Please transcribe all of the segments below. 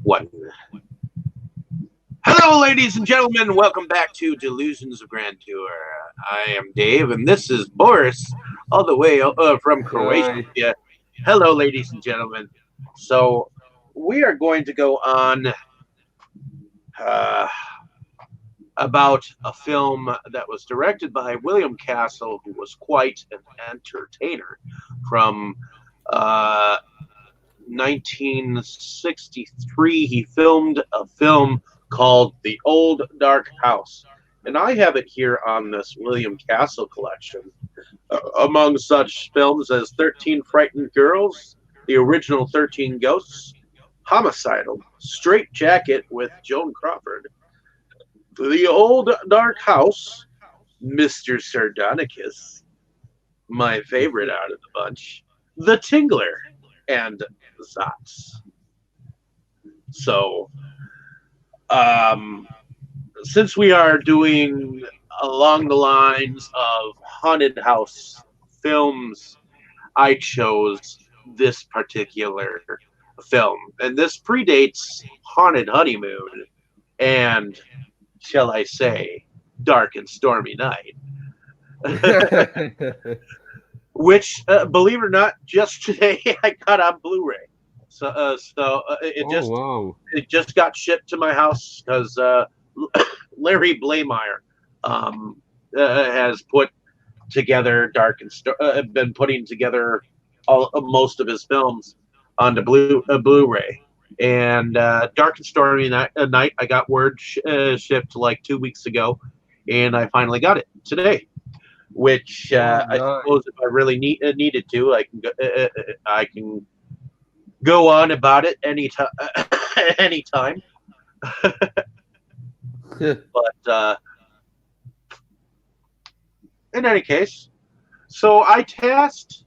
One. Hello, ladies and gentlemen. Welcome back to Delusions of Grandeur. I am Dave, and this is Boris, all the way from Croatia. Hi. Hello, ladies and gentlemen. So, we are going to go on uh, about a film that was directed by William Castle, who was quite an entertainer from uh, 1963. He filmed a film called The Old Dark House. And I have it here on this William Castle collection, among such films as 13 Frightened Girls, the original 13 Ghosts, Homicidal, Straight Jacket with Joan Crawford, The Old Dark House, Mr. Sardonicus, my favorite out of the bunch, The Tingler, and Zots. So, um, since we are doing along the lines of haunted house films, I chose this particular film. And this predates Haunted Honeymoon and, shall I say, Dark and Stormy Night, which, believe it or not, just today I got on Blu-ray. It Oh just wow. it just got shipped to my house because Larry Blameyer has put together been putting together all most of his films onto Blu-ray. And Dark and Stormy Night, I got word shipped like 2 weeks ago, and I finally got it today. Which Oh I nice. suppose if I really needed to, I can go on about it anytime. anytime. But in any case, so I tasked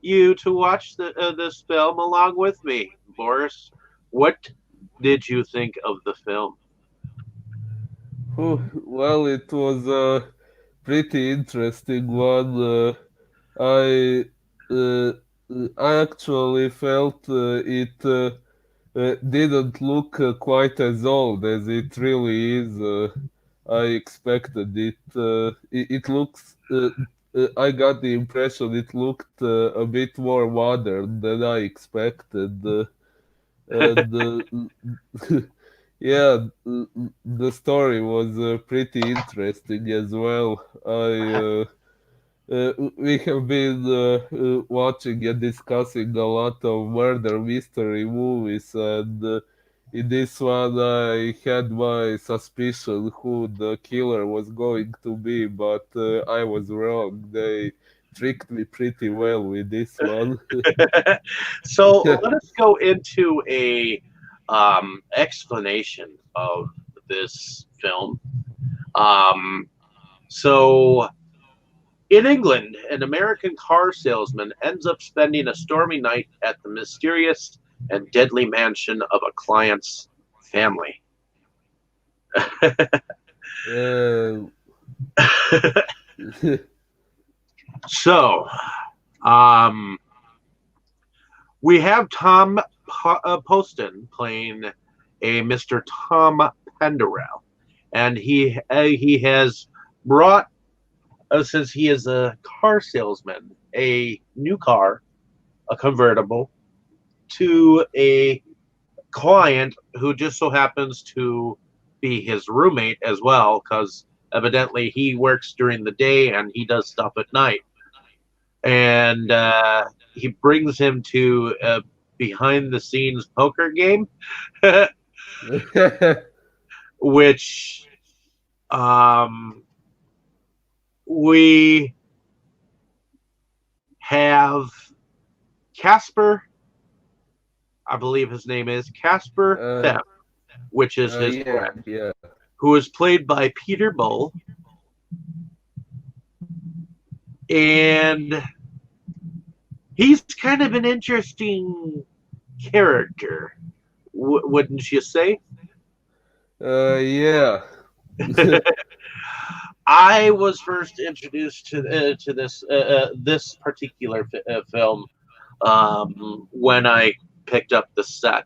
you to watch this film along with me, Boris. What did you think of the film? Well, it was a pretty interesting one. I uh, I actually felt it didn't look quite as old as it really is. I expected it. It looks. I got the impression it looked a bit more modern than I expected. And yeah, the story was pretty interesting as well. We have been watching and discussing a lot of murder mystery movies, and in this one, I had my suspicion who the killer was going to be, but I was wrong. They tricked me pretty well with this one. So let us go into a explanation of this film. Um, so in England, an American car salesman ends up spending a stormy night at the mysterious and deadly mansion of a client's family. Uh, So, um, we have Tom Poston playing a Mr. Tom Penderell, and he has brought, since he is a car salesman, a new car, a convertible, to a client who just so happens to be his roommate as well, because evidently he works during the day and he does stuff at night. And he brings him to a behind the scenes poker game, which um, we have Casper, I believe his name is Casper uh, Theft, which is his yeah, friend, yeah. who is played by Peter Bull. And he's kind of an interesting character, wouldn't you say? Yeah. I was first introduced to this this particular film when I picked up the set.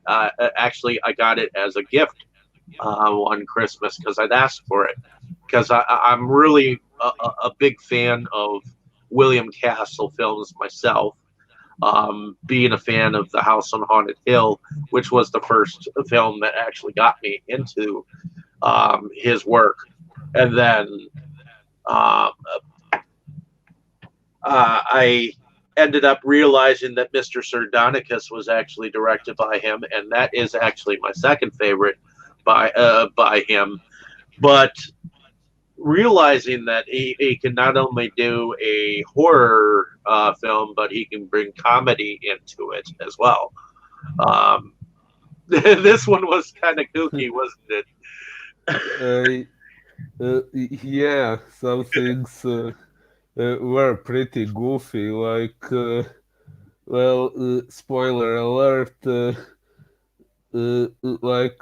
Actually, I got it as a gift one Christmas because I'd asked for it. Because I'm really a big fan of William Castle films myself. Being a fan of The House on Haunted Hill, which was the first film that actually got me into his work. And then um, I ended up realizing that Mr. Sardonicus was actually directed by him, and that is actually my second favorite by him. But realizing that he can not only do a horror film, but he can bring comedy into it as well. Um, this one was kind of kooky, wasn't it? Yeah, some things were pretty goofy, like, spoiler alert, like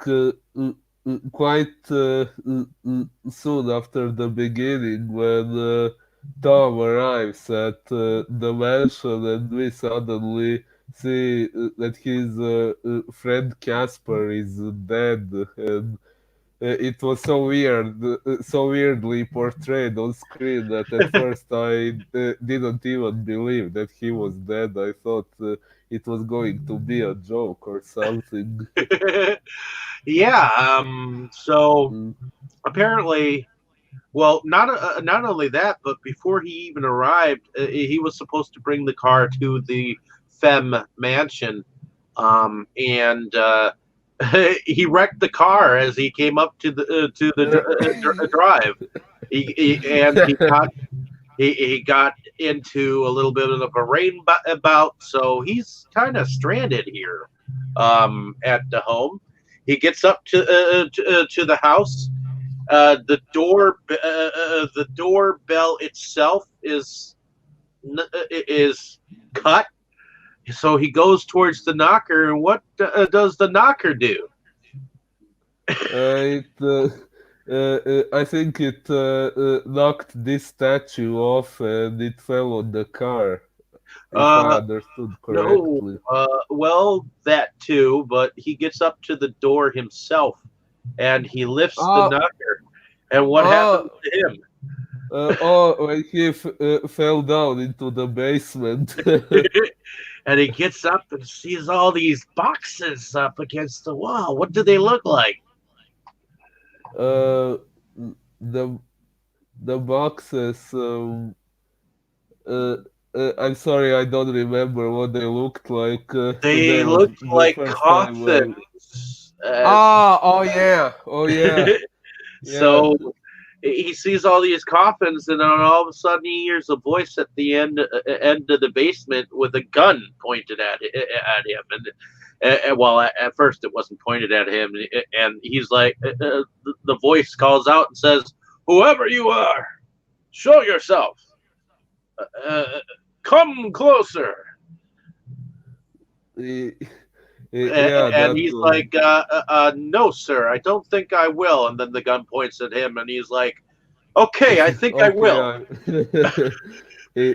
quite soon after the beginning, when Tom arrives at the mansion, and we suddenly see that his friend Casper is dead, and it was so weird, so weirdly portrayed on screen that at first I didn't even believe that he was dead. I thought it was going to be a joke or something. Yeah. So Mm. apparently, well, not only that, but before he even arrived, he was supposed to bring the car to the Fem mansion, and he wrecked the car as he came up to the drive. And he got into a little bit of a rain bout, so he's kind of stranded here at the home. He gets up to the house. The doorbell itself is cut. So he goes towards the knocker, and what does the knocker do? I think it knocked this statue off and it fell on the car, if I Uh, understood no, correctly. well, that too, but he gets up to the door himself, and he lifts the Oh, knocker. And what happens oh, to him? when he fell down into the basement. And he gets up and sees all these boxes up against the wall. What do they look like? uh, the the boxes. Uh, I'm sorry, I don't remember what they looked like. They That was looked the like first time I. coffins. Ah, oh yeah, oh yeah, yeah. So he sees all these coffins, and then all of a sudden he hears a voice at the end of the basement with a gun pointed at him. And well, at first it wasn't pointed at him, and he's like, the voice calls out and says, "Whoever you are, show yourself. Uh, come closer." Eh, yeah, And that he's was like, "No, sir, I don't think I will." And then the gun points at him, and he's like, "Okay, I think I okay. will." Eh,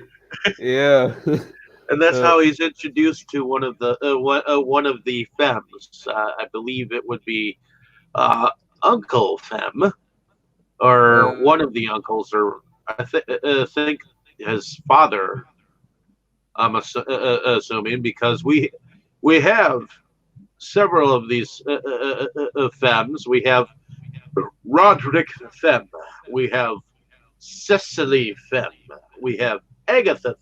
yeah. And that's Uh, how he's introduced to one of the femmes. I believe it would be uh, Uncle Femme, or uh, one of the uncles, or think his father. I'm assuming, because we have several of these femmes. We have Roderick Femme. We have Cecily Femme. We have Agatha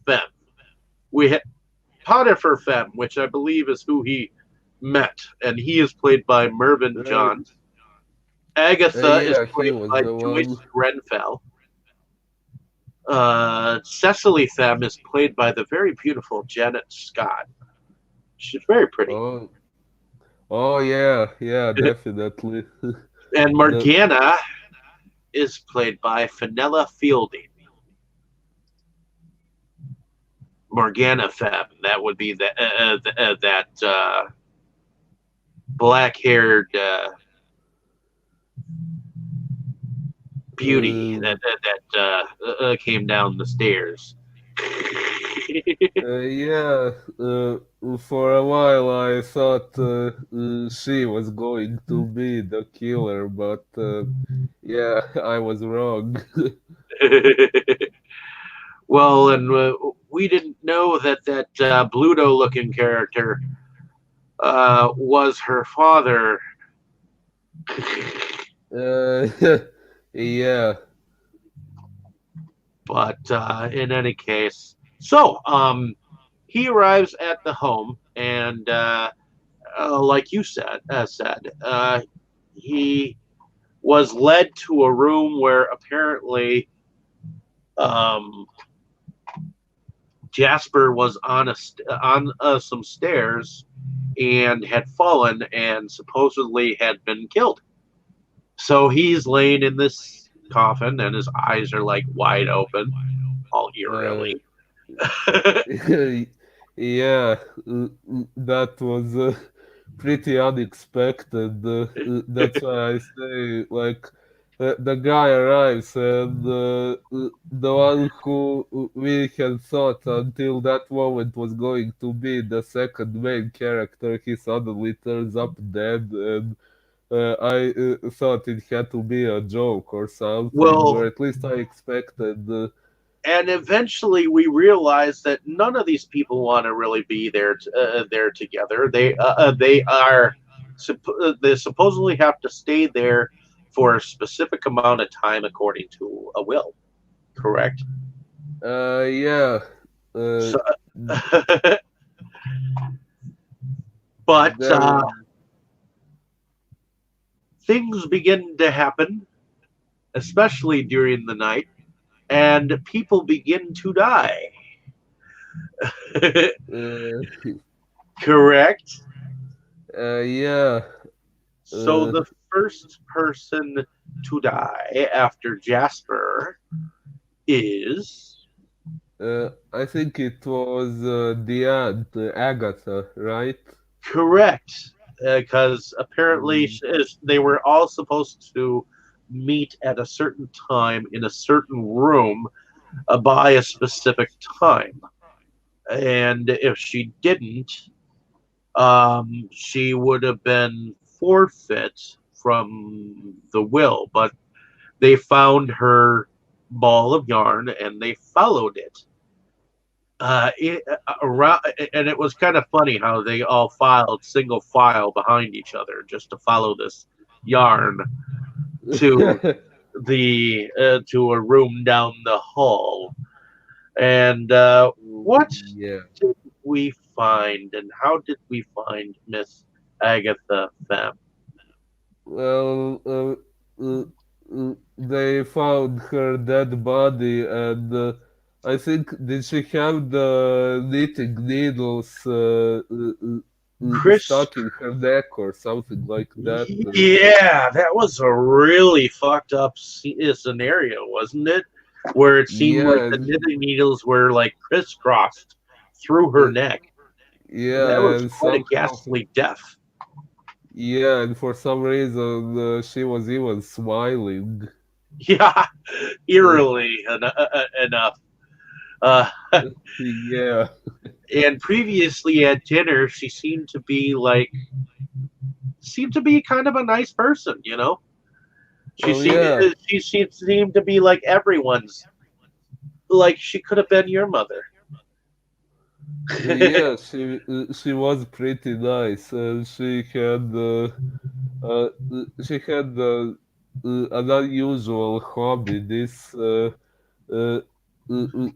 Femme. We have Potiphar Femme, which I believe is who he met, and he is played by Mervyn uh, Johns. Agatha is yeah, he played was by the one. Joyce Grenfell. Cecily Femme is played by the very beautiful Janet Scott. She's very pretty. Oh, oh yeah, yeah, definitely. And The Morgana is played by Fenella Fielding. Morgana Femme. That would be that black-haired beauty uh, that came down the stairs. Yeah, for a while I thought she was going to be the killer, but yeah, I was wrong. Well, and we didn't know that Bluto-looking character was her father. Uh, yeah, But in any case, so he arrives at the home, and like you said, he was led to a room where apparently um, Jasper was on some stairs and had fallen and supposedly had been killed. So he's laying in this coffin and his eyes are like wide open, all uh, eerily. yeah, that was pretty unexpected. That's why I say, like, the guy arrives, and the one who we had thought until that moment was going to be the second main character, he suddenly turns up dead, and I thought it had to be a joke or something, or Well, at least I expected. and eventually we realize that none of these people want to really be there together. They supposedly have to stay there for a specific amount of time according to a will. Correct. Yeah. Uh, So, but there. things begin to happen, especially during the night, and people begin to die. Uh, Correct. yeah. So Uh, the first person to die after Jasper is I think it was the aunt, Agatha, right? correct because apparently Mm, they were all supposed to meet at a certain time in a certain room by a specific time. And if she didn't, she would have been forfeit from the will. But they found her ball of yarn and they followed it. Around, and it was kind of funny how they all filed single file behind each other just to follow this yarn to to a room down the hall. And what yeah. did we find, and how did we find Miss Agatha Fem? Well, they found her dead body, and I think did she have the knitting needles Chris, stuck in her neck or something like that? yeah, that was a really fucked up scenario, wasn't it? Where it seemed like Yeah, the knitting needles were like crisscrossed through her uh, neck. That yeah, was and quite a somehow, ghastly death. yeah, and for some reason she was even smiling. Yeah, Uh, eerily enough. Uh, yeah, and previously at dinner, she seemed to be kind of a nice person, you know. She oh seemed yeah, she seemed to be like everyone's. Like she could have been your mother. yeah, she was pretty nice, and uh, she had an unusual hobby.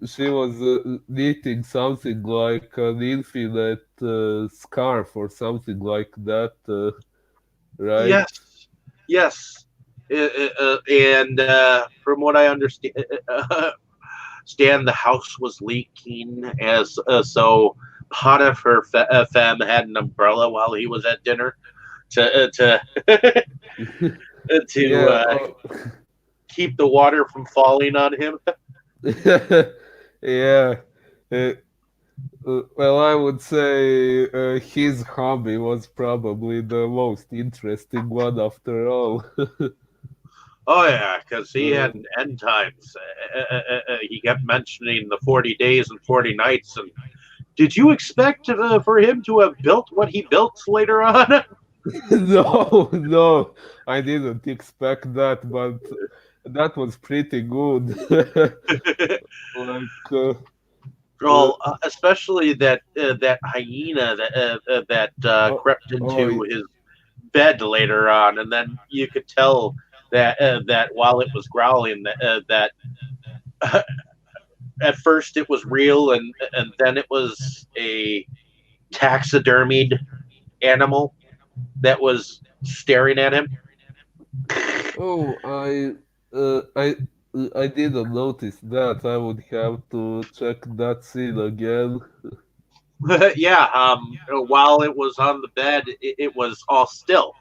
She was knitting something like an infinite scarf or something like that, right? Yes, yes, and from what I understand, Stan, the house was leaking, as so Potiphar Fem had an umbrella while he was at dinner to to Yeah. Oh, keep the water from falling on him. yeah. Uh, well, I would say his hobby was probably the most interesting one after all. Oh yeah, because he Uh, had end times. He kept mentioning the 40 days and 40 nights. And did you expect for him to have built what he built later on? no, no, I didn't expect that, but that was pretty good. Like, uh, Well, especially that hyena that oh, crept oh, into his bed later on, and then you could tell that while it was growling, that at first it was real, and then it was a taxidermied animal that was staring at him. oh, I didn't notice that. I would have to check that scene again. Yeah, while it was on the bed, it was all still.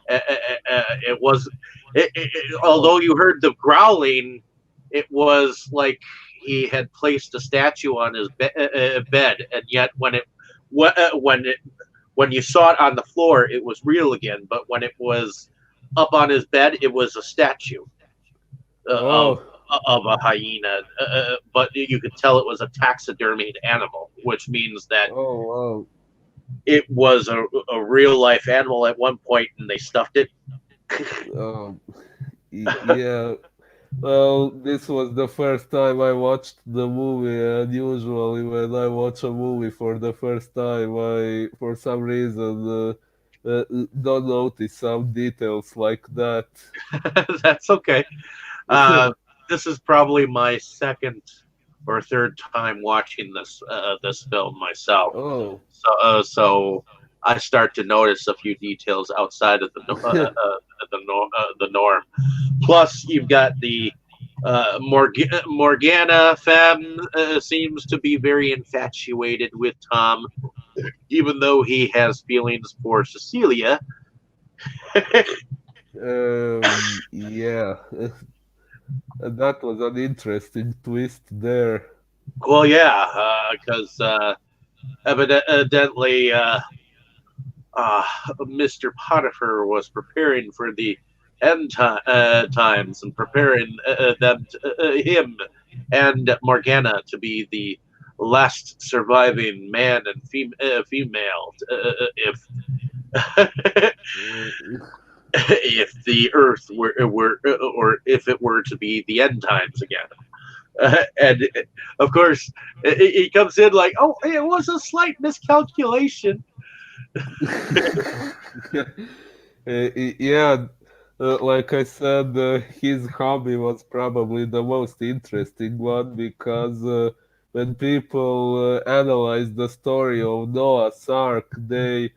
It was, Oh, although you heard the growling, it was like he had placed a statue on his bed, and yet when you saw it on the floor, it was real again. But when it was up on his bed, it was a statue uh, of oh, of a hyena, but you could tell it was a taxidermied animal, which means that oh, wow. it was a real life animal at one point, and they stuffed it. Um, yeah. Well, this was the first time I watched the movie, and usually when I watch a movie for the first time, I, for some reason, uh, don't notice some details like that. That's okay. Uh, this is probably my second or third time watching this film myself. Oh. So I start to notice a few details outside of the norm. Plus, you've got the Morgana femme seems to be very infatuated with Tom, even though he has feelings for Cecilia. Yeah, that was an interesting twist there. Well, yeah, because evidently uh, Mr. Potiphar was preparing for the times and preparing him and Morgana to be the last surviving man and female if Uh, if the Earth were or if it were to be the end times again. And of course, he comes in like, "Oh, it was a slight miscalculation." Yeah, like I said, his hobby was probably the most interesting one because when people analyze the story of Noah's Ark, they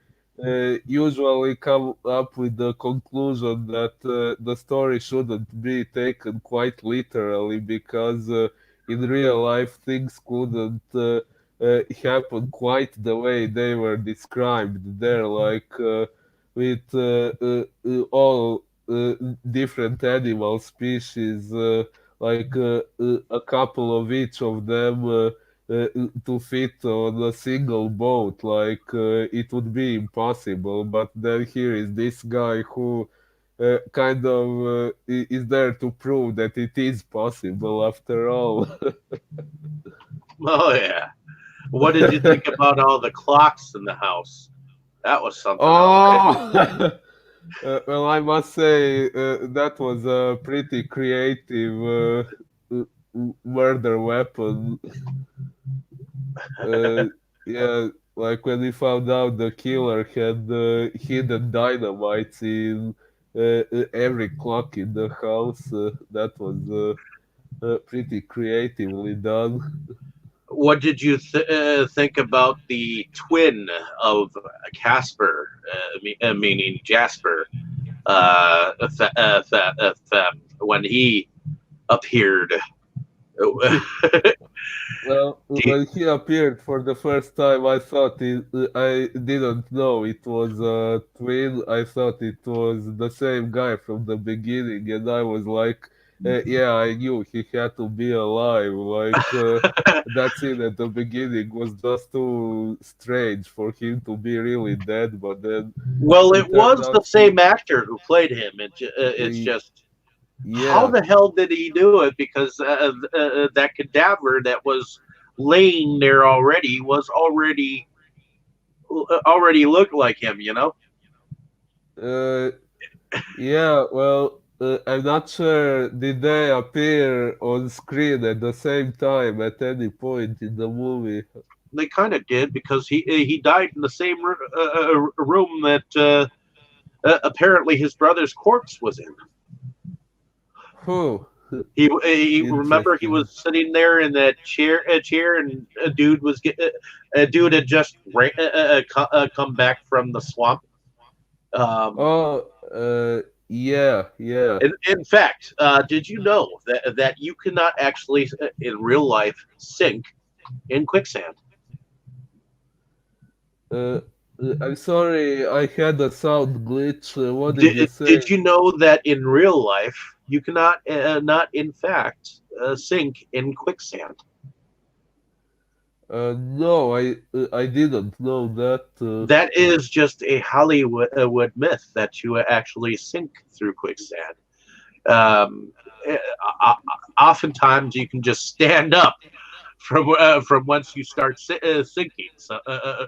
usually come up with the conclusion that the story shouldn't be taken quite literally because in real life things couldn't happen quite the way they were described there, like. With all different animal species, like a couple of each of them uh, to fit on a single boat. Like it would be impossible. But then here is this guy who kind of is there to prove that it is possible after all. Oh yeah. What did you think about all the clocks in the house? That was something else, eh? Oh! Well, I must say that was a pretty creative murder weapon. Uh, yeah, like when we found out the killer had hidden dynamites in every clock in the house, that was pretty creatively done. What did you think about the twin of Casper, meaning Jasper, when he appeared? Well, Do when he appeared for the first time, I didn't know it was a twin. I thought it was the same guy from the beginning, and I was like, yeah, I knew he had to be alive. Like, that scene at the beginning was just too strange for him to be really dead, but then well, it it turned was the out same actor who played him. It's he, just How Yeah. the hell did he do it? Because that cadaver that was laying there already was already looked like him, you know? Uh, yeah, well, I'm not sure did they appear on screen at the same time at any point in the movie. They kind of did because he died in the same room that apparently his brother's corpse was in. Oh, He remember he interesting. was sitting there in that chair, and a dude had just come back from the swamp. Um, Oh, yeah, yeah. in fact, did you know that you cannot actually in real life sink in quicksand? Uh, I'm sorry, I had a sound glitch. What did you Did say? you know that in real life you cannot not in fact sink in quicksand? No, I didn't know that. That is just a Hollywood myth that you actually sink through quicksand. Um, uh, Oftentimes you can just stand up from once you start sinking. So uh,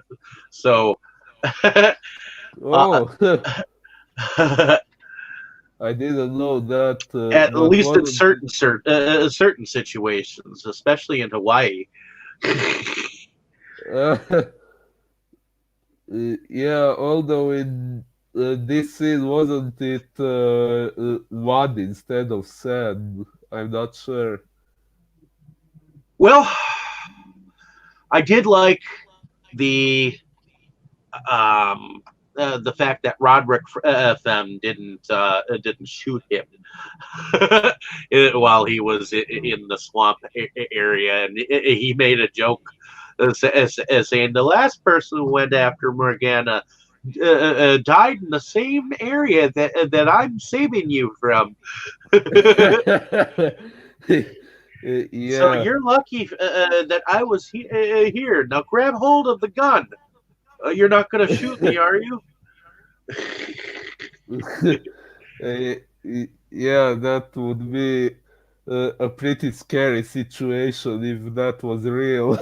Oh, I didn't know that, at but least in wasn't certain situations, especially in Hawaii. it? Yeah, although in this scene, wasn't it mud instead of sand? I'm not sure. Well, I did like the the fact that Roderick Fem didn't shoot him while he was in the swamp area, and he made a joke saying the last person who went after Morgana died in the same area that I'm saving you from. So Yeah. you're lucky that I was here. Now grab hold of the gun. You're not going to shoot me, are you? Yeah, that would be a pretty scary situation if that was real.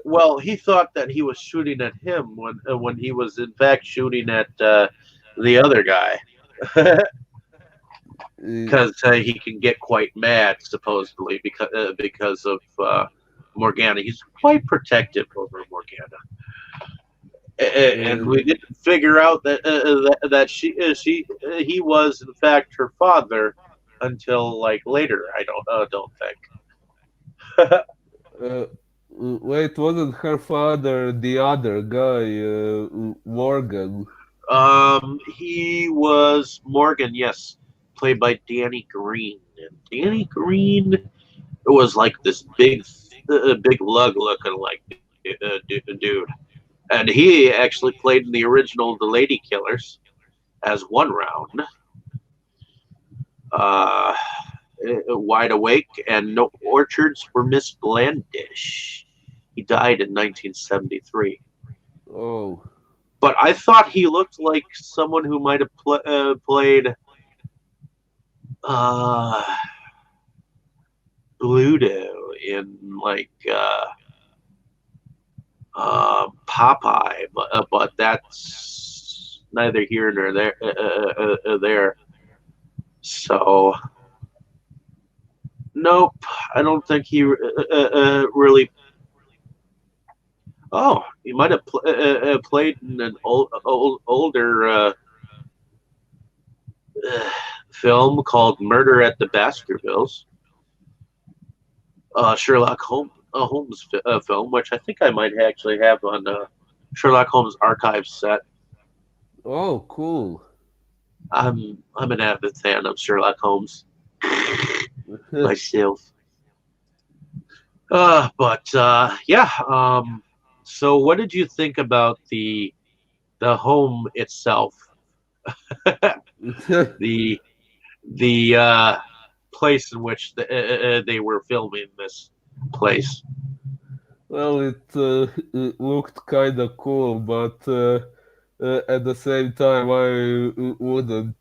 Well, he thought that he was shooting at him when he was in fact shooting at the other guy Uh, because he can get quite mad supposedly because of Morgana. He's quite protective over Morgana, and uh, we didn't figure out that he was in fact her father until like later. I don't think. Wait, wasn't her father the other guy, Morgan? He was Morgan, yes, played by Danny Green. And Danny Green was like this big lug looking like dude, and he actually played in the original The Lady Killers as one round. Uh, Wide Awake and No Orchards for Miss Blandish. He died in 1973. Oh, But I thought he looked like someone who might have played uh, Bluto in like Popeye, but that's neither here nor there. So nope, I don't think he really. Oh, he might have played in an older uh, film called Murder at the Baskervilles, Sherlock Holmes film, which I think I might actually have on Sherlock Holmes archive set. oh, cool. I'm an avid fan of Sherlock Holmes myself. But yeah. So, what did you think about the home itself? the the place in which they were filming this place. Well, it looked kind of cool, but at the same time, I wouldn't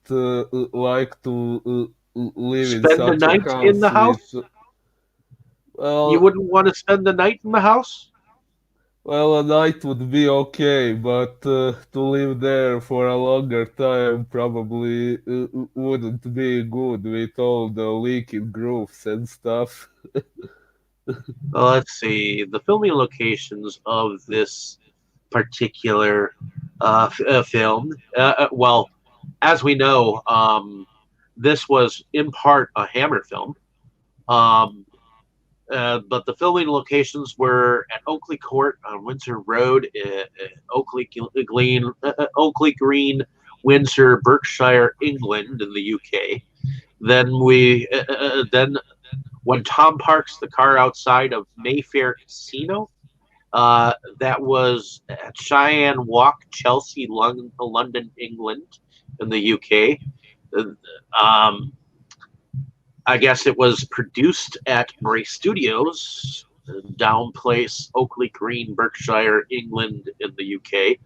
like to live in Spend the such a night in the house with, house? You well, wouldn't want to spend the night in the house? well, a night would be okay, but to live there for a longer time probably wouldn't be good with all the leaking roofs and stuff. Well, let's see. The filming locations of this particular film. Well, as we know, this was in part a Hammer film. Um, but the filming locations were at Oakley Court on Windsor Road, Oakley Green, Windsor, Berkshire, England, in the UK. Then when Tom parks the car outside of Mayfair Casino, that was at Cheyenne Walk, Chelsea, London, England, in the UK. Um, I guess it was produced at Murray Studios, Down Place, Oakley Green, Berkshire, England, in the UK.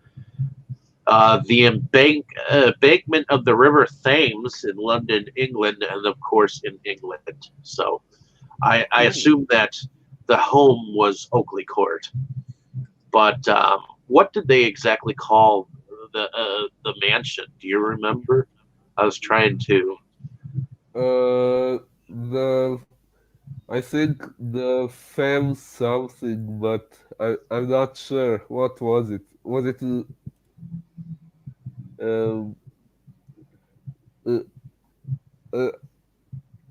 The embankment of the River Thames in London, England, and of course in England. So I Hmm. assume that the home was Oakley Court. But what did they exactly call the mansion? Do you remember? I was trying to. The I think the fam something, but I'm not sure. What was it? Was it um uh, uh,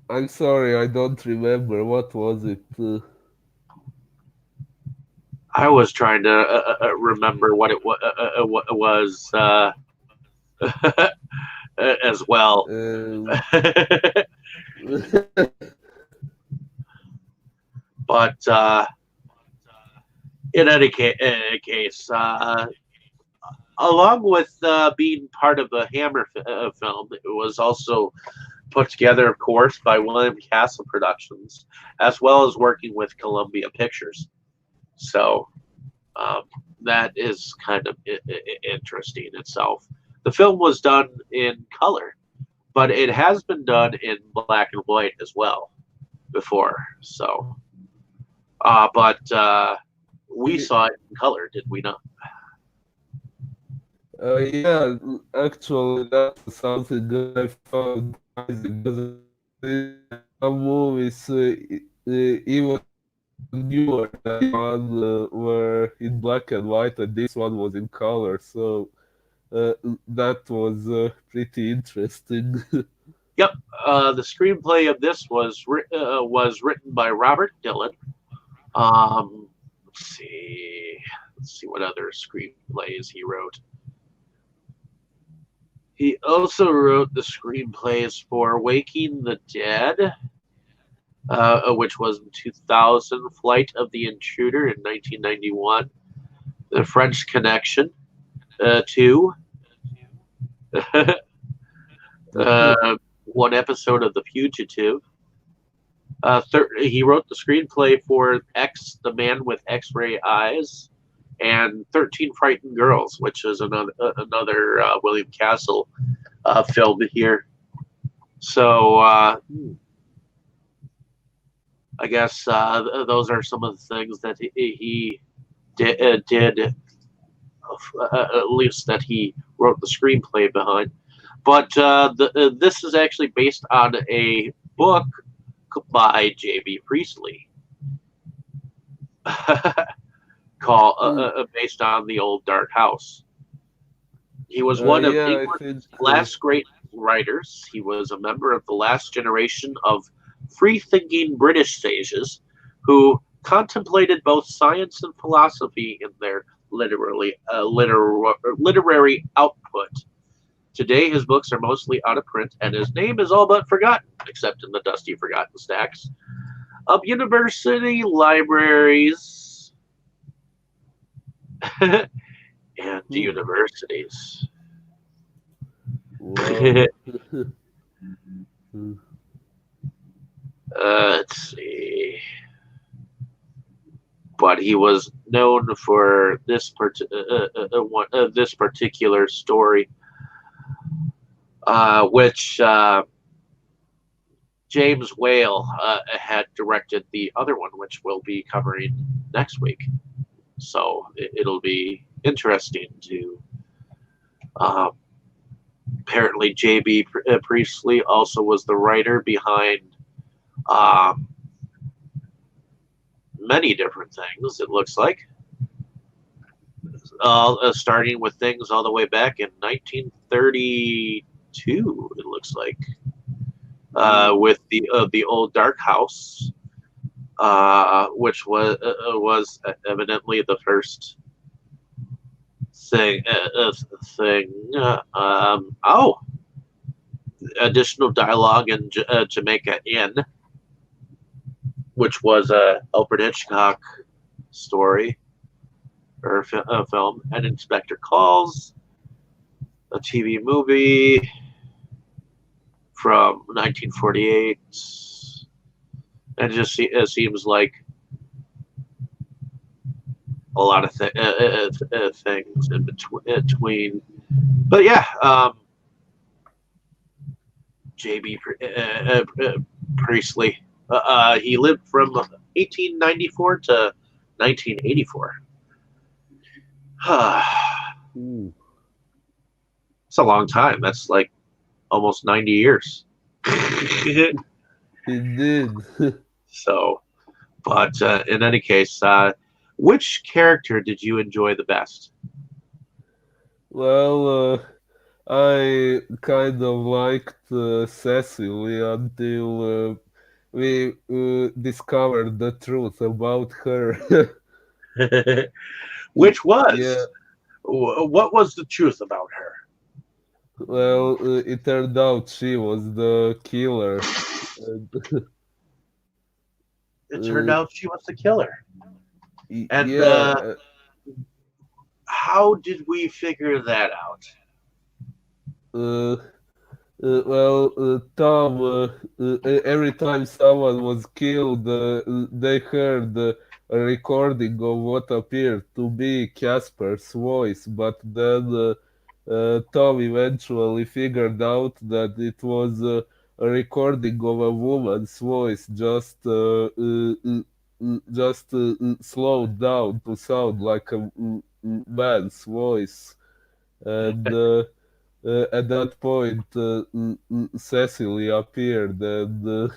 I'm sorry, I don't remember. What was it? I was trying to remember what it was as well. Um, But in any case, along with being part of the Hammer film, it was also put together, of course, by William Castle Productions, as well as working with Columbia Pictures. So um, that is kind of interesting itself. The film was done in color, but it has been done in black and white as well before. So, but we y- saw it in color, did we not? yeah, actually, that was something I found surprising because some movies, even newer than one, were in black and white, and this one was in color. So that was pretty interesting. Yep. The screenplay of this was written by Robert Dylan. Um, let's see. Let's see what other screenplays he wrote. He also wrote the screenplays for Waking the Dead, which was in 2000, Flight of the Intruder in 1991, The French Connection 2, one episode of The Fugitive. He wrote the screenplay for X, The Man with X-Ray Eyes, and 13 Frightened Girls, which is another William Castle film here. So I guess those are some of the things that he did at least that he wrote the screenplay behind. But this is actually based on a book by J.B. Priestley, called based on the old Dark House. He was one of Yeah, I think. England's last great writers. He was a member of the last generation of free-thinking British sages who contemplated both science and philosophy in their literary output. Today, his books are mostly out of print, and his name is all but forgotten, except in the dusty, forgotten stacks of university libraries and Hmm. universities. Wow. Let's see. But he was known for this particular story, which James Whale had directed the other one, which we'll be covering next week. So it'll be interesting to. Um, Apparently, J.B. Priestley also was the writer behind um, many different things. It looks like, starting with things all the way back in 1932. It looks like Ooh. with the old Dark House, which was evidently the first thing. Thing. Oh, additional dialogue in Jamaica Inn, which was a Alfred Hitchcock story or a film, and Inspector Calls, a TV movie from 1948. And it seems like a lot of things in between. But yeah, J.B. Priestley. He lived from 1894 to 1984. Ooh. It's a long time. That's like almost 90 years. Indeed. So, but in any case, which character did you enjoy the best? Well, I kind of liked Cecily until we discovered the truth about her. Which Yeah, was? What was the truth about her? well, it turned out she was the killer. And, It turned uh, out she was the killer. And yeah, how did we figure that out? uh, Tom, every time someone was killed, they heard a recording of what appeared to be Casper's voice, but then Tom eventually figured out that it was a recording of a woman's voice, just slowed down to sound like a man's voice, and. At that point, Cecily appeared, and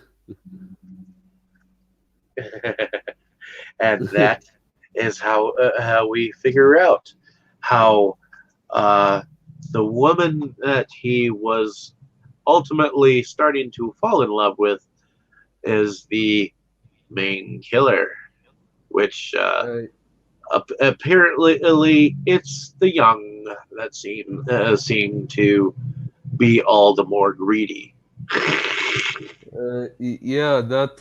And that is how we figure out how uh, the woman that he was ultimately starting to fall in love with is the main killer, which uh, apparently it's the young that seem to be all the more greedy. yeah, that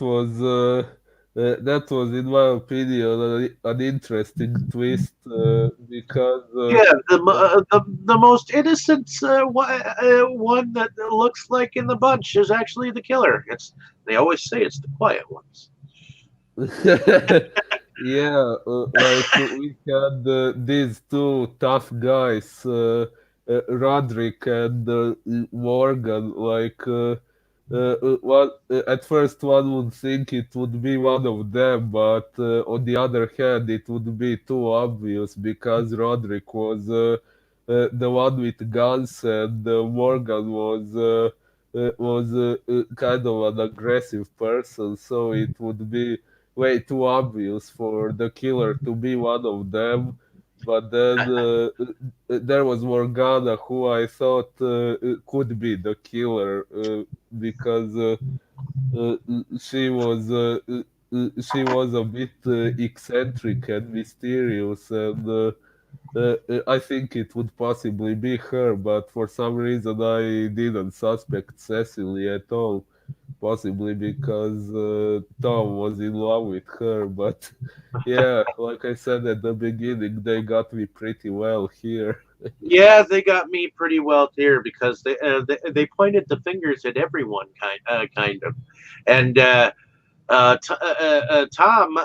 was, in my opinion, an interesting twist because Yeah, uh, the most innocent one that looks like in the bunch is actually the killer. They always say it's the quiet ones. yeah, like we had these two tough guys, Roderick and Morgan. Like, at first one would think it would be one of them, but on the other hand, it would be too obvious because Roderick was the one with guns, and Morgan was kind of an aggressive person, so it would be way too obvious for the killer to be one of them. But then there was Morgana, who I thought could be the killer because uh, she was a bit eccentric and mysterious, and I think it would possibly be her. But for some reason, I didn't suspect Cecily at all. Possibly because Tom was in love with her, but yeah, like I said at the beginning, they got me pretty well here. Yeah, they got me pretty well here because they pointed the fingers at everyone kind of, and Tom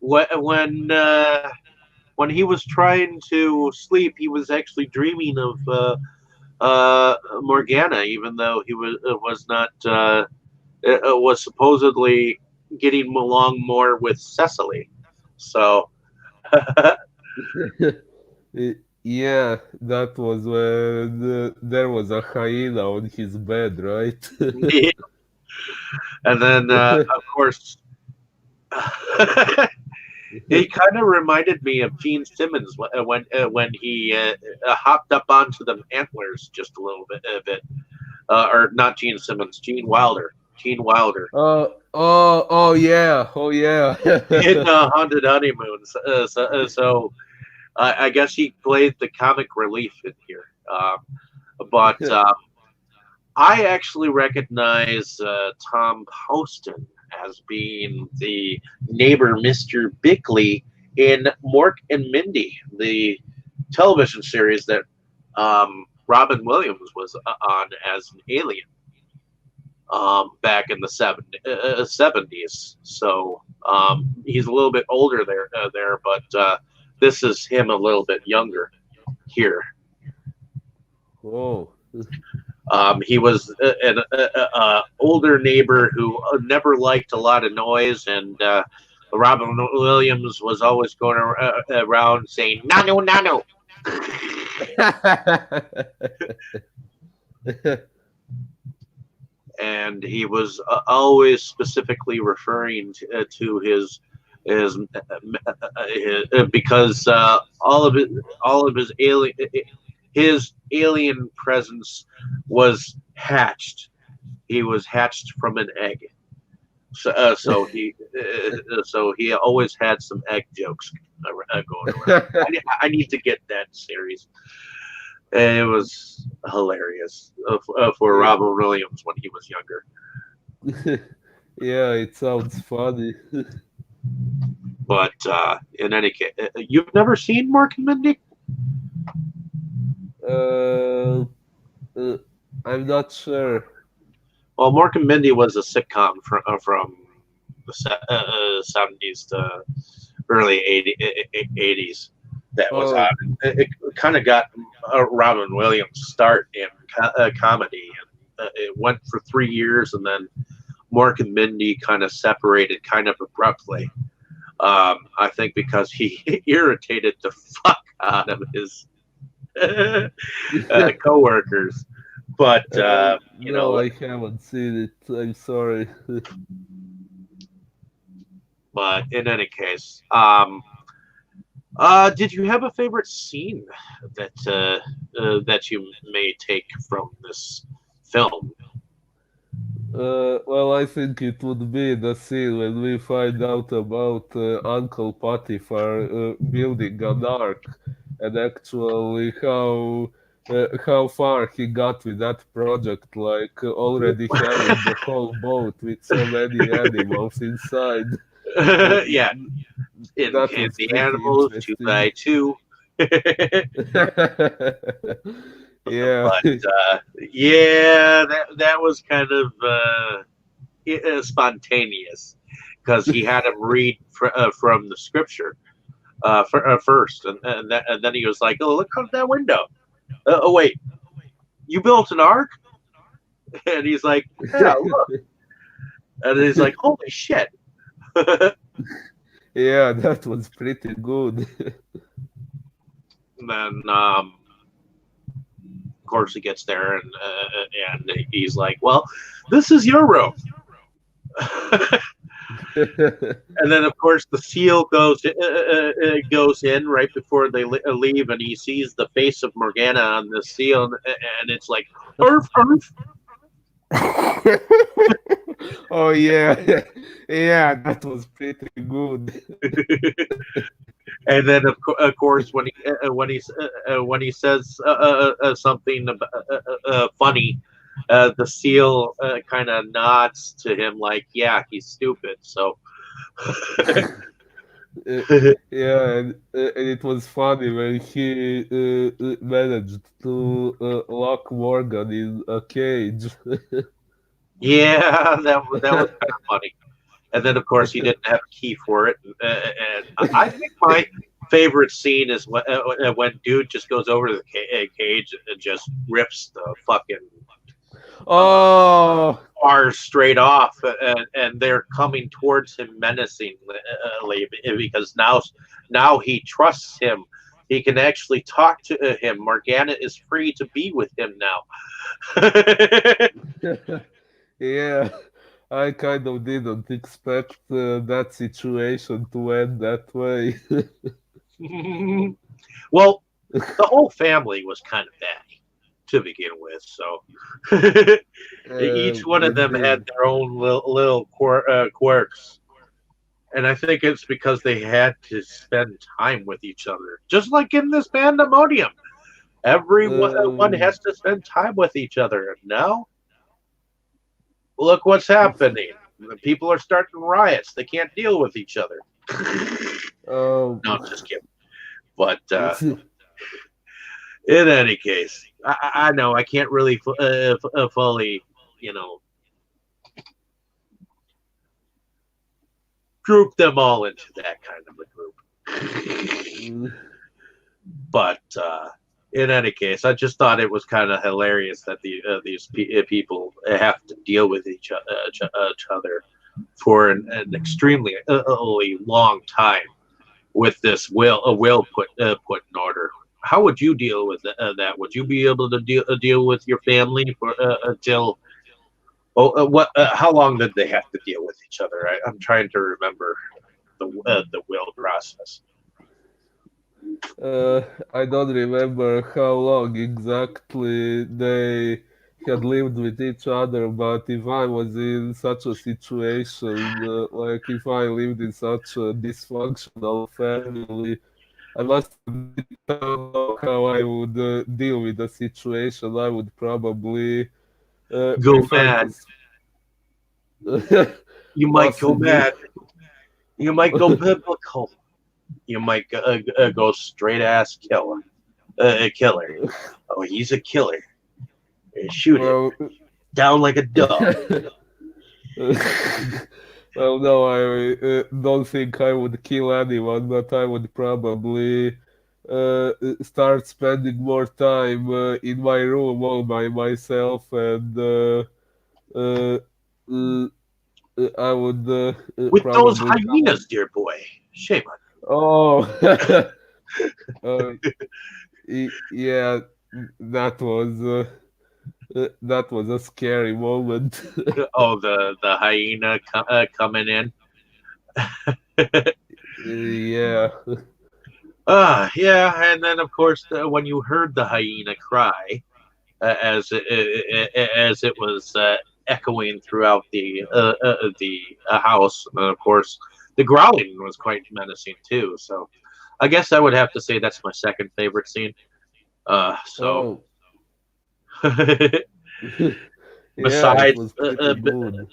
when when he was trying to sleep, he was actually dreaming Morgana, even though he was not was supposedly getting along more with Cecily. So Yeah, that was when there was a hyena on his bed, right? and then of course he kind of reminded me of Gene Simmons when he hopped up onto the antlers just a bit, or not Gene Simmons, Gene Wilder, Gene Wilder Yeah, oh yeah. in Haunted Honeymoons. So I guess he played the comic relief in here. But I actually recognize Tom Poston as being the neighbor, Mr. Bickley, in Mork and Mindy, the television series that Robin Williams was on as an alien back in the 70s. So he's a little bit older there, but this is him a little bit younger here. Oh. He was an older neighbor who never liked a lot of noise, and Robin Williams was always going around saying "nano nano," and he was always specifically referring to his because all of his alien presence was hatched. He was hatched from an egg. So he always had some egg jokes going around. I need to get that series. And it was hilarious for Robin Williams when he was younger. Yeah, it sounds funny. But in any case, you've never seen Mark and Mindy? Uh, uh, I'm not sure. Well, Mark and Mindy was a sitcom from the 70s to early 80s that was on. Oh, It kind of got Robin Williams' start in comedy, and it went for 3 years, and then Mark and Mindy kind of separated kind of abruptly. I think because he irritated the fuck out of his coworkers. But no, I haven't seen it. I'm sorry. but in any case, did you have a favorite scene that you may take from this film? Well, I think it would be the scene when we find out about Uncle Potiphar building an ark, and actually how far he got with that project, like already having the whole boat with so many animals inside. Uh, Yeah, that in was the pretty animals two interesting. by two. Yeah. But yeah, that was kind of spontaneous because he had him read from the scripture first, and then he was like, "Oh, look out that window! Oh, wait, you built an ark?" And he's like, "Yeah, look." And he's like, "Holy shit!" Yeah, that was pretty good. And then, of course, he gets there, and he's like, "Well, this is your room." And then, of course, the seal goes in right before they leave, and he sees the face of Morgana on the seal, and it's like, "Arf, arf." Oh yeah, yeah, that was pretty good. And then, of course, when he says something funny, the seal kind of nods to him like, "Yeah, he's stupid." So Uh, yeah, and it was funny when he managed to lock Morgan in a cage. yeah, that was kind of funny. And then, of course, he didn't have a key for it. And I think my favorite scene is when dude just goes over to the cage and just rips the fucking uh, Oh, bars straight off, and they're coming towards him menacingly because now he trusts him. He can actually talk to him. Morgana is free to be with him now. yeah. I kind of didn't expect that situation to end that way. Well, the whole family was kind of batty to begin with, so each one of them had Indeed. their own little quirks. And I think it's because they had to spend time with each other, just like in this pandemonium. Everyone Um, has to spend time with each other. And now, look what's happening. The people are starting riots. They can't deal with each other. um, No, I'm just kidding. But in any case, I know I can't really fully, you know, group them all into that kind of a group. But in any case, I just thought it was kind of hilarious that these people have to deal with each other for an extremely long time with this will put in order. How would you deal with that? Would you be able to deal with your family for until? Oh, what? How long did they have to deal with each other? I'm trying to remember the will process. uh, I don't remember how long exactly they had lived with each other, but if I was in such a situation, like if I lived in such a dysfunctional family, I must admit I don't know how I would deal with the situation. I would probably Go prefer to mad. You might go possibly. mad. You might go biblical. You might go straight ass killer. A killer. Oh, he's a killer. Shoot him Well, down like a dog. well, no, I don't think I would kill anyone, but I would probably start spending more time in my room all by myself, and uh, uh, I would With those probably come. hyenas, dear boy. Shame on Oh, uh, yeah, that was a scary moment. you. Oh, the hyena coming in. Yeah. Yeah, and then of course when you heard the hyena cry, as it was echoing throughout the house. And of course, the growling was quite menacing too. So I guess I would have to say that's my second favorite scene. So Oh, yeah, it besides, was pretty good.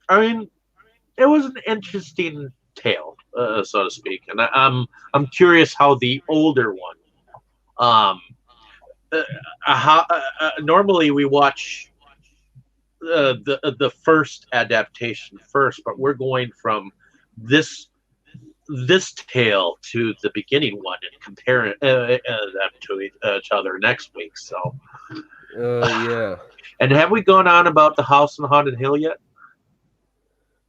I mean, it was an interesting tale, so to speak, and I'm curious how the older one. Um, normally we watch the first adaptation first, but we're going from this this tale to the beginning one and comparing them to each other next week. So, Yeah. and have we gone on about the House on the Haunted Hill yet?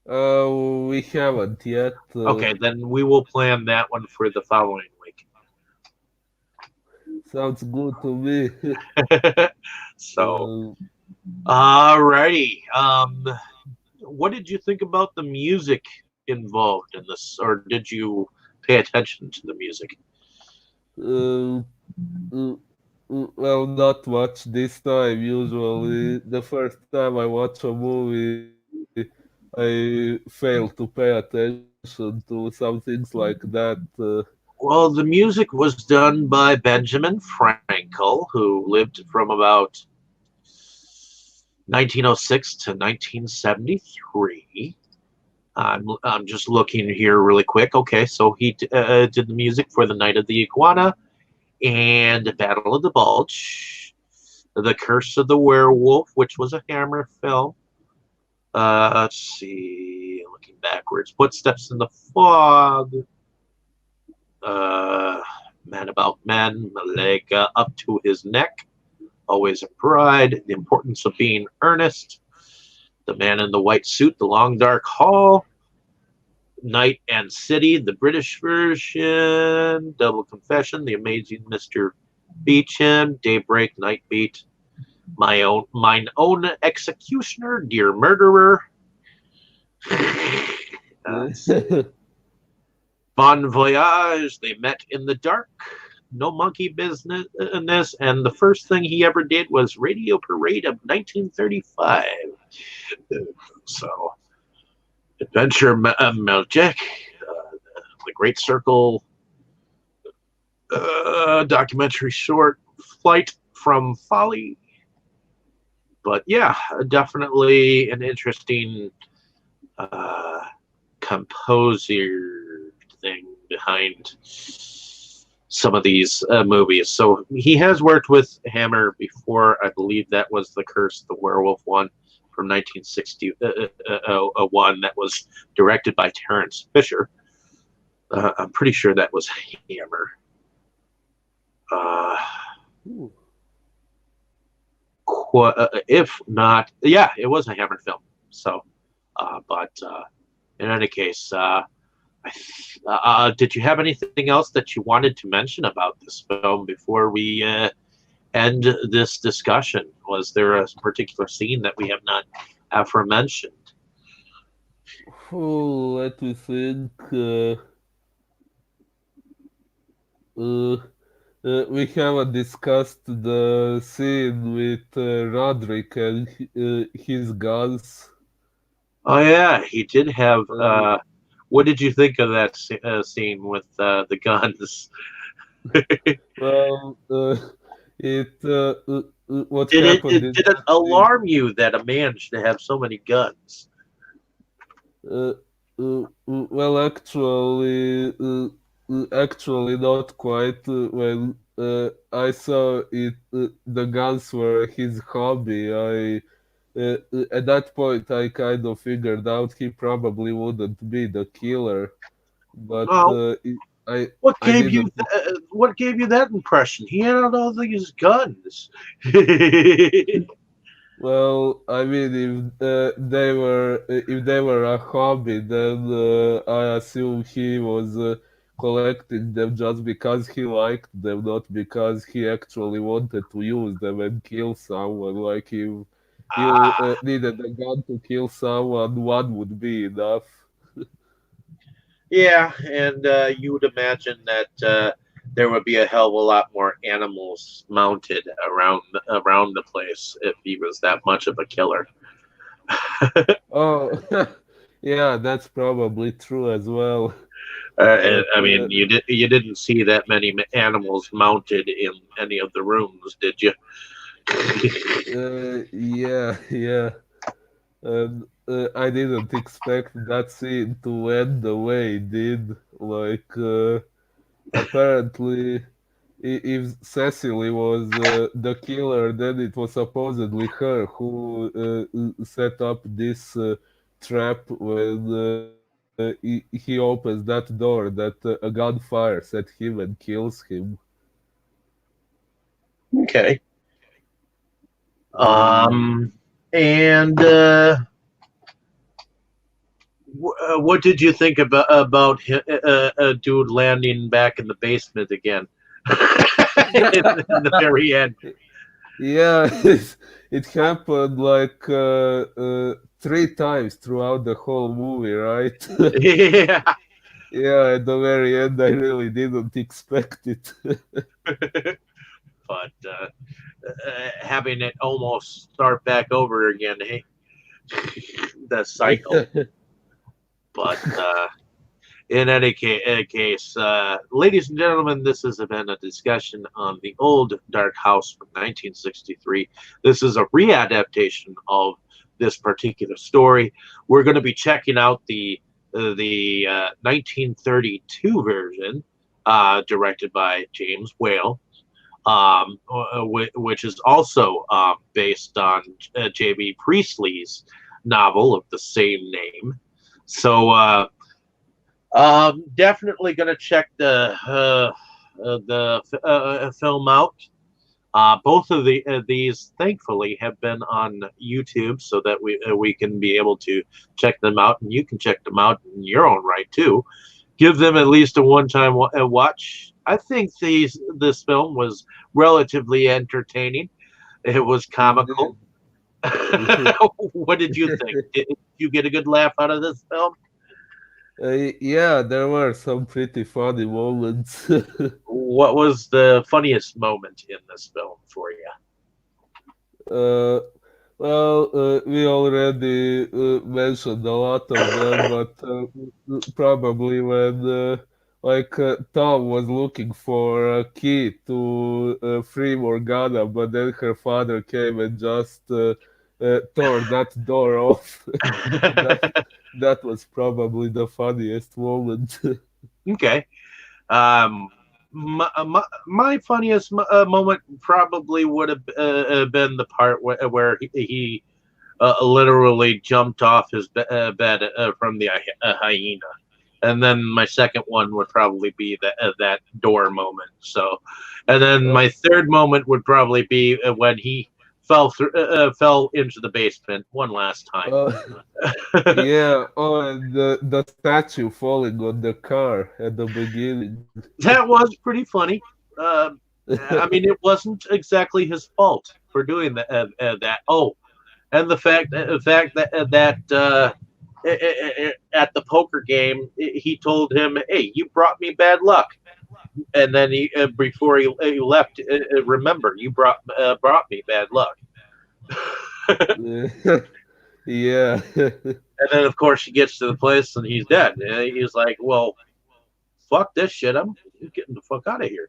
We haven't yet. Okay, then we will plan that one for the following week. Sounds good to me. So, uh, alrighty. What did you think about the music involved in this, or did you pay attention to the music? uh, well, not much this time. Usually, the first time I watch a movie, I fail to pay attention to some things like that. Well, the music was done by Benjamin Frankel, who lived from about 1906 to 1973. I'm just looking here really quick. Okay, so he did the music for The Night of the Iguana and Battle of the Bulge, The Curse of the Werewolf, which was a Hammer film. Let's see. looking backwards. Footsteps in the fog. Man about man, a leg up to his neck. Always a bride. The importance of being earnest. The man in the white suit. The long dark hall. Night and City, the British version. Double Confession, The Amazing Mr. Beecham. Daybreak, Night Beat. Mine own executioner, dear murderer. Bon voyage. They met in the dark. No monkey business. And the first thing he ever did was Radio Parade of 1935. So, Adventure Magic, The Great Circle, documentary short, Flight from Folly. But yeah, definitely an interesting composer thing behind some of these movies. So he has worked with Hammer before. I believe that was The Curse of the Werewolf one from 1961 that was directed by Terrence Fisher. I'm pretty sure that was Hammer. If not, yeah, it was a Hammer film. So, but in any case, did you have anything else that you wanted to mention about this film before we end this discussion? Was there a particular scene that we have not aforementioned? Oh, let me think. Uh, we haven't discussed the scene with Roderick and his guns. Oh yeah, he did have. Uh, What did you think of that scene with the guns? well, it what Did happened in did it that scene? alarm you that a man should have so many guns? Uh, well, actually, not quite. When I saw it, the guns were his hobby. At that point, I kind of figured out he probably wouldn't be the killer, but Oh, I what I gave you didn't. what gave you that impression? He had all these guns. Well, I mean, if they were a hobby, then I assume he was collecting them just because he liked them, not because he actually wanted to use them and kill someone. Like if you Ah, needed a gun to kill someone, one would be enough. yeah, and you would imagine that there would be a hell of a lot more animals mounted around the place if he was that much of a killer. Oh, yeah, that's probably true as well. But I mean, you didn't see that many animals mounted in any of the rooms, did you? yeah, yeah. And I didn't expect that scene to end the way it did. Like, apparently, if Cecily was the killer, then it was supposedly her who set up this trap when he opens that door that a gunfire set him and kills him. Okay. Uh, Um, and what did you think about a dude landing back in the basement again in the very end? Yeah, it happened like three times throughout the whole movie, right? Yeah, Yeah, at the very end, I really didn't expect it. but having it almost start back over again, hey, the cycle. But in any case, ladies and gentlemen, this has been a discussion on the old Dark House from 1963. This is a readaptation of this particular story. We're going to be checking out the 1932 version, directed by James Whale, which is also based on J.B. Priestley's novel of the same name. So definitely going to check the film out. Both of these, thankfully, have been on YouTube, so that we can be able to check them out, and you can check them out in your own right too. Give them at least a one-time watch. I think this film was relatively entertaining. It was comical. Indeed. What did you think? Did you get a good laugh out of this film? Yeah, there were some pretty funny moments. What was the funniest moment in this film for you? Uh, well, we already mentioned a lot of them, but probably when Tom was looking for a key to free Morgana, but then her father came and just tore that door off. That that was probably the funniest moment. Okay. Um, my funniest moment probably would have been the part where he literally jumped off his bed from the hyena. And then my second one would probably be that door moment. So, and then Uh, my third moment would probably be when he fell into the basement one last time. uh, yeah, oh, and the statue falling on the car at the beginning. That was pretty funny. Um, I mean, it wasn't exactly his fault for doing that. Oh, and the fact that at the poker game, he told him, "Hey, you brought me bad luck," and then before he left, remember, you brought me bad luck. Yeah. And then, of course, he gets to the place and he's dead. And he's like, "Well, fuck this shit. I'm getting the fuck out of here."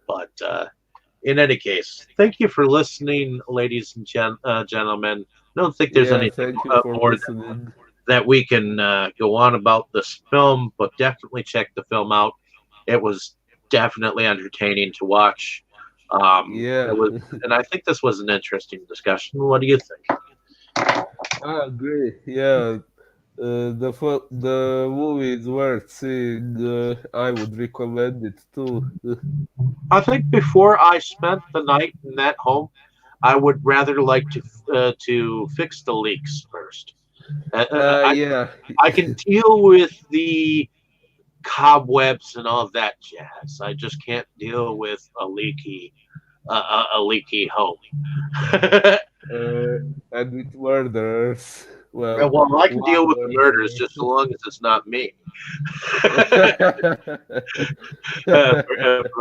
But in any case, thank you for listening, ladies and gentlemen. I don't think there's Yeah, anything thank you for more listening. that we can go on about this film, but definitely check the film out. It was definitely entertaining to watch. It Yeah, was, and I think this was an interesting discussion. What do you think? I agree. Yeah, the movie is worth seeing. I would recommend it too. I think before I spent the night in that home, I would rather like to fix the leaks first. I Yeah, I can deal with the cobwebs and all of that jazz. I just can't deal with a leaky home. uh, and with murderers. Well, Well, I can one deal with the murders murderer. just so long as it's not me, for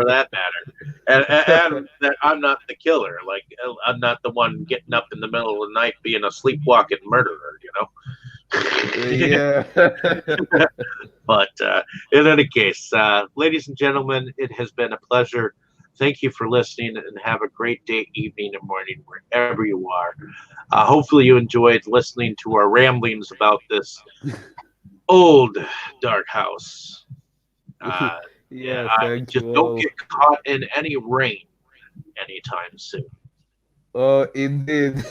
that matter, and that I'm not the killer. Like I'm not the one getting up in the middle of the night being a sleepwalking murderer. Yeah. But in any case, ladies and gentlemen, it has been a pleasure. Thank you for listening and have a great day, evening, and morning wherever you are. Hopefully, you enjoyed listening to our ramblings about this old dark house. Uh, yeah, Yeah, thank just you don't all. get caught in any rain anytime soon. Oh, indeed.